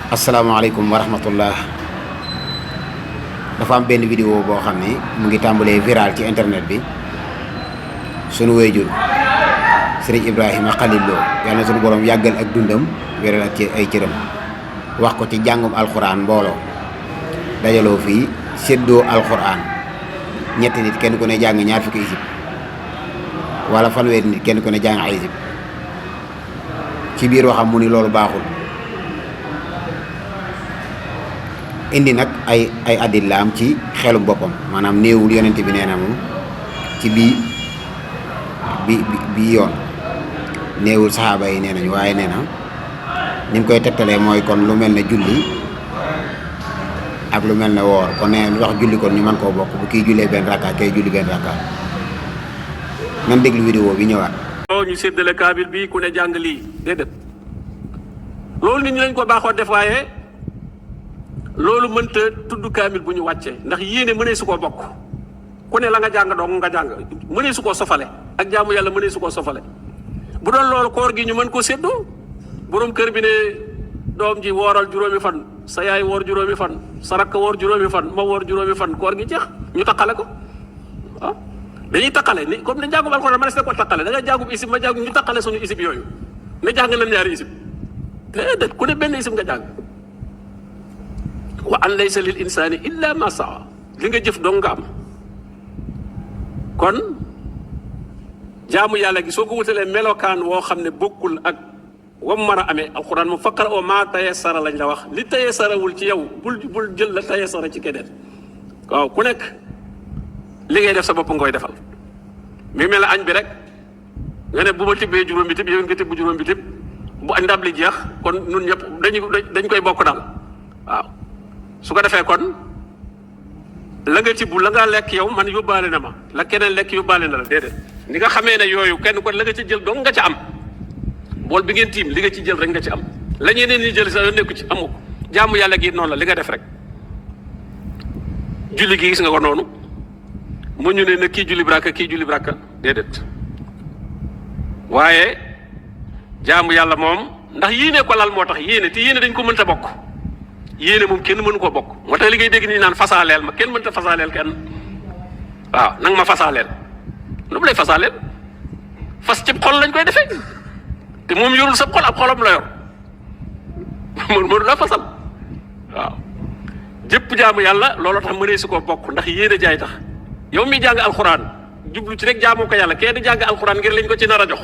asalaamaaleykum wa rahmatullah. dafa am benn vidéo boo xam ni mu ngi tàmbalee viral ci internet bi sunu wéyjur sëriñ Ibrahima Khalil Lo yàlla na sunu borom yàggal ak dundam wéral ak ci ay cëram wax ko ci jàngum alxuraan mbooloo dajaloo fii séddoo alxuraan ñetti nit kenn ku ne jàng ñaar fukki isib wala fanweeri nit kenn ku ne jàng ay isib ci biir waxam mu ni loolu baaxul. indi nag ay adillaam ci xelum boppam maanaam néewul yonent bi nee na moom ci bii yoon néewul saxaaba yi nee nañu waaye nee na ni mu koy tegtalee mooy kon lu mel ne julli ak lu mel ne woor kon nee lu wax julli kon ñu mën koo bokk bu kii jullee benn rakka kay julli benn rakka nan déglu vidéo bi ñëwaat. ñu séddale kaamil bi ku ne jàng lii déedéet loolu nit ñi lañ ko baaxoo def waaye loolu mënta tudd kaamil bu ñu wàccee ndax yéene mënee su koo bokk ku ne la nga jàng dong nga jàng mënee su koo sofale ak jaamu yàlla mënee su koo sofale bu doon loolu koor gi ñu mën koo séddoo borom kër bi ne doom ji wooral juróomi fan sa yaay woor juróomi fan sa rakk woor juróomi fan ma woor juróomi fan koor gi jeex ñu taqale ko ah dañuy taqale ni comme ne jàngum alxuraan ma ne ko taqale da nga jàngum isib ma jàngum ñu taqale suñu isib yooyu ne jàng nañ ñaari isib déedéet ku ne benn isib nga jàng wa an laysa lil insani illa ma saa li nga jëf dong nga am kon jaamu yàlla gi soo ko wutalee melokaan woo xam ne bokkul ak wam mën a amee alxuraan moom faqara o maa tayassara lañ la wax li tayassarawul ci yow bul jël la tayassara ci keneen waaw ku nekk li ngay def sa bopp ngoy defal mi mel ne añ bi rek nga ne bu ma tibbee juróom bi tib yow nga tibb juróom bi tib bu ndab li jeex kon nun ñëpp dañ koy bokk daal waaw su ko defee kon la nga tibb la nga lekk yow man yóbbaale na ma la keneen lekk yóbbaale na la déedéet ni nga xamee ne yooyu kenn kon la nga ci jël dong nga ca am bool bi ngeen tiim li nga ci jël rek nga ci am la ñeneen ñi jël sax yoon nekku ci amu ko jaamu yàlla gi noonu la li nga def rek julli gi gis nga ko noonu mu ñu ne na kii julli braka kii julli braka déedéet waaye jaamu yàlla moom ndax yéene ko lal moo tax yéene te yéene dañ ko mënta bokk yéene moom kenn mënu koo bokk moo tax li ngay dégg nii naan fasaaleel ma kenn mënta fasaaleel kenn waaw nanga ma fasaaleel lu mu lay fasaaleel fas ci xol lañ koy defee te moom yorul sa xol ab xolam la yor mënu la fasal waaw jëpp jaamu yàlla looloo tax mënee su koo bokk ndax yéene jaay tax yow mi jàng alxuraan jublu ci rek jaamoo ko yàlla kenn di jàng alxuraan ngir lañ ko ci nar a jox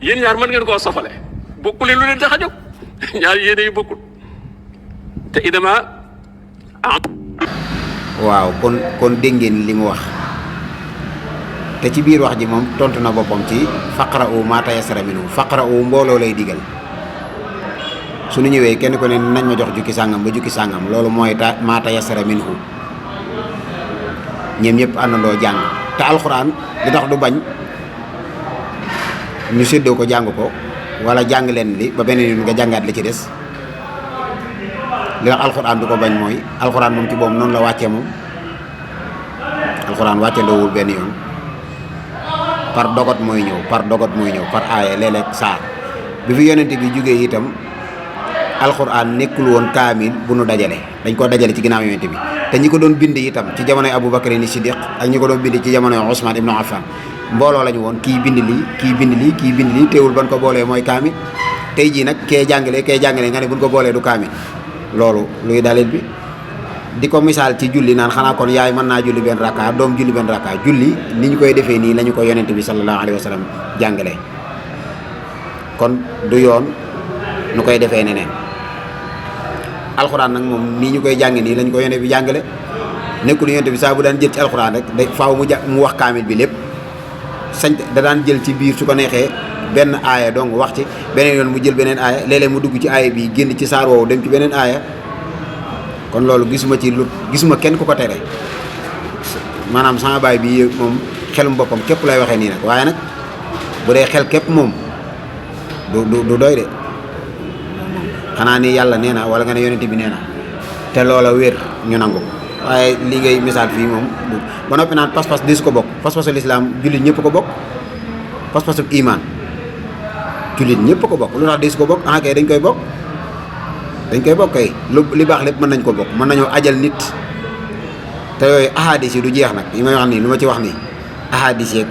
yéen ñaar mën ngeen koo sofale bokkule lu leen tax a jóg ñaar yéene yu bokkul te idama waaw kon dégg ngeen li mu wax te ci biir wax ji moom tontu na boppam ci faqra'u maa tayassara minhu faqra'u mbooloo lay digal su ñu ñëwee kenn ko ne nañ ma jox jukki sàngam ba jukki sàngam loolu mooy maa tayassara minhu ñoom ñëpp àndandoo jàng te alxuraan li tax du bañ ñu séddoo ko jàng ko wala jàng leen li ba beneen yoon nga jàngaat li ci des li tax alxuraan du ko bañ mooy alxuraan moom ci boobu noonu la wàccee moom alxuraan wàcce ndoowul benn yoon par dogot mooy ñëw par aaya léeg-léeg saar bi fi yonent bi jógee itam alxuraan nekkul woon kaamil bu nu dajale dañ koo dajale ci ginnaaw yonent bi te ñi ko doon bind itam ci jamonoy Abu Bakr ni Siddiq ak ñi ko doon bind ci jamonoy Ousmane ibnu Affan mbooloo lañu woon kii bind lii kii bind lii kii bind lii teewul ban ko boolee mooy kaamil tey jii nag kee jàngale nga ne buñ ko boolee du kaamil loolu luy dalil bi di ko misaal ci julli naan xanaa kon yaay mën naa julli benn rakka doom julli benn rakka julli ni ñu koy defee nii la ñu ko yonent bi sallallahu alayhi wa sallam jàngale kon du yoon nu koy defee neneen alxuraan nag moom nii ñu koy jàng nii lañ ko yonent bi jàngale nekkul yonent bi saa bu daan jël ci alxuraan rek day faaw mu wax kaamil bi lépp da daan jël ci biir su ko neexee benn aaya donc wax ci beneen yoon mu jël beneen aaya léeg-léeg mu dugg ci aaya bi génn ci saar woowu dem ci beneen aaya kon loolu gisuma kenn ku ko tere maanaam sama baay bi moom xelum boppam képp lay waxee nii nag waaye nag bu dee xel képp moom du doy de xanaa ni yàlla nee na wala nga ne yonent bi nee na te loola wér ñu nangu waaye li ngay misaal fii moom ba noppi naan pas-pas dis ko bokk pas-pasu lislaam jullit ñëpp ko bokk pas-pasu iman jullit ñëpp ko bokk lu tax dis ko bokk kay dañ koy bokk dañ koy bokk kay li baax lépp mën nañ ko bokk, mën nañoo ajal nit te yooyu ahadis yi du jeex nag yi may wax nii lu ma ci wax nii ahadis yeeg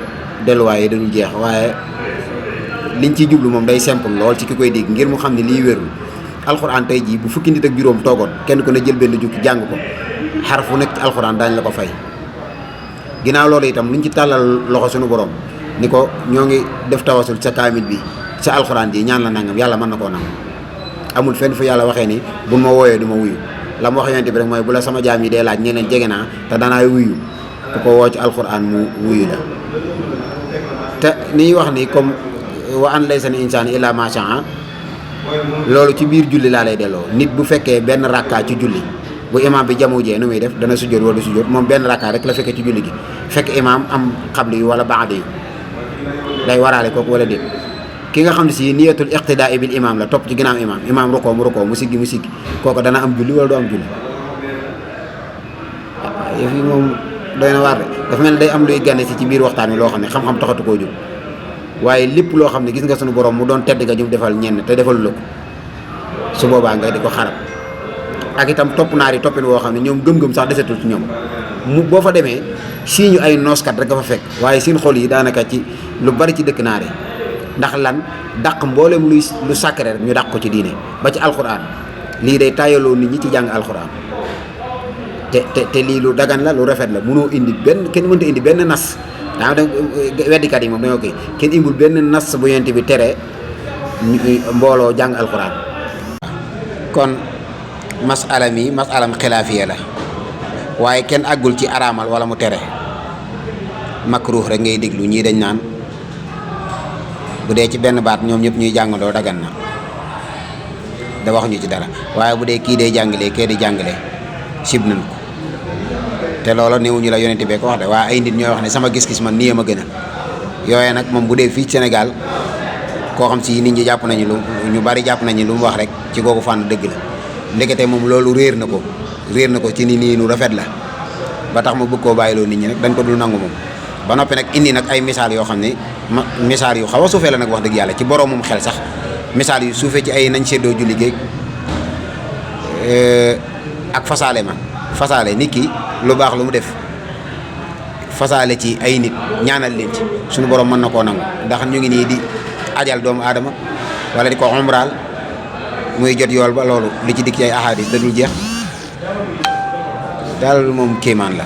delluwaay yi da dul jeex, waaye liñ ciy jublu moom day simple lool ci ki koy dégg ngir mu xam ne lii wérul. alxuraan tey jii bu fukki nit ak juróom toogoon kenn ku ne jël benn jukki jàng ko xaraf fu nekk ci alxuraan daañu la ko fay. ginnaaw loolu itam luñ ci tàllal loxo suñu borom ni ko ñoo ngi def tawasul sa kaamil bi sa alxuraan ji ñaan la nangam yàlla mën na koo nangam. amul fenn fu yàlla waxee ni bu ma wooyee du ma wuyu la mu wax yonent bi rek mooy bu la sama jaam yi dee laaj ñeneen jege naa te danaay wuyu ku ko woo ci alxuraan mu wuyu la. te ni ñuy wax ni comme wa an laysa lil insaani illaa maa shaa loolu ci biir julli laa lay delloo. nit bu fekkee benn rakkaa ci julli bu imaam bi jamu jee nu muy def dana sujjóot wala du sujjóot, moom benn rakkaa rek la fekkee ci julli gi fekk imaam am xabli yu wala baadi yu day waraale kooku wala déet. ki nga xam ne si niyatul iqtidaa bil imaam la topp ci ginnaaw imaam rukoo mu rukoo mu siggi kooku dana am julli wala du am julli. yëf yi moom doy na waar de dafa mel ne day am luy gane si ci biir waxtaan wi loo xam ne xam-xam taxatu koo jóg waaye lépp loo xam ne gis nga sunu borom mu doon tedd nga ñu defal ñenn te defalu la ko su boobaa nga di ko xarab. ak itam topp naar yi toppin woo xam ne ñoom gëm-gëm sax desetul ci ñoom mu boo fa demee si ñu ay nooskat rek nga fa fekk waaye seen xol yi daanaka ci lu bari ci dëkk naar yi ndax lan dàq mboolem lu sacré rek ñu dàq ko ci diine ba ci alxuraan lii day tayaloo nit ñi ci jàng alxuraan te lii lu dagan la lu rafet la mënoo indi benn kenn mënta indi benn nas daa da weddikat yi moom dañoo koy kenn imbul benn nas bu yent bi tere mbooloo jàng alxuraan. kon masalam xilaafiya la waaye kenn àggul ci araamal wala mu tere makruh rek ngay déglu ñii dañ naan bu dee ci benn baat ñoom ñëpp ñuy jàngandoo dagan na da waxuñu ci dara waaye bu dee kii day jàngalee kee di jàngalee sib nañ ko te loolu néewuñu la yonente bee ko wax de waaye ay nit ñooy wax ne sama gis-gis man nii ma gën a yooyee nag moom bu dee fii Sénégal koo xam si nit ñi jàpp nañu ñu bari jàpp nañu lu mu wax rek ci googu fànn dëgg la ndekete moom loolu réer na ko ci nii nu rafet la ba tax ma bëgg koo bàyyiloo nit ñi nag dañ ko dul nangu moom ba noppi nag indi nag ay misaal yoo xam ne misaal yu xaw a suufee la nag wax dëgg yàlla ci borom moom xel sax misaal yu suufee ci ay nañ seddoo julli géeg ak fasaale nit ki lu baax lu mu def fasaale ci ay nit ñaanal leen ci suñu borom mën na koo nangu ndax ñu ngi nii di ajal doomu aadama wala di ko umraal muy jot yool ba loolu li ci dikk ci ay ahadis da dul jeex daal moom kéemaan la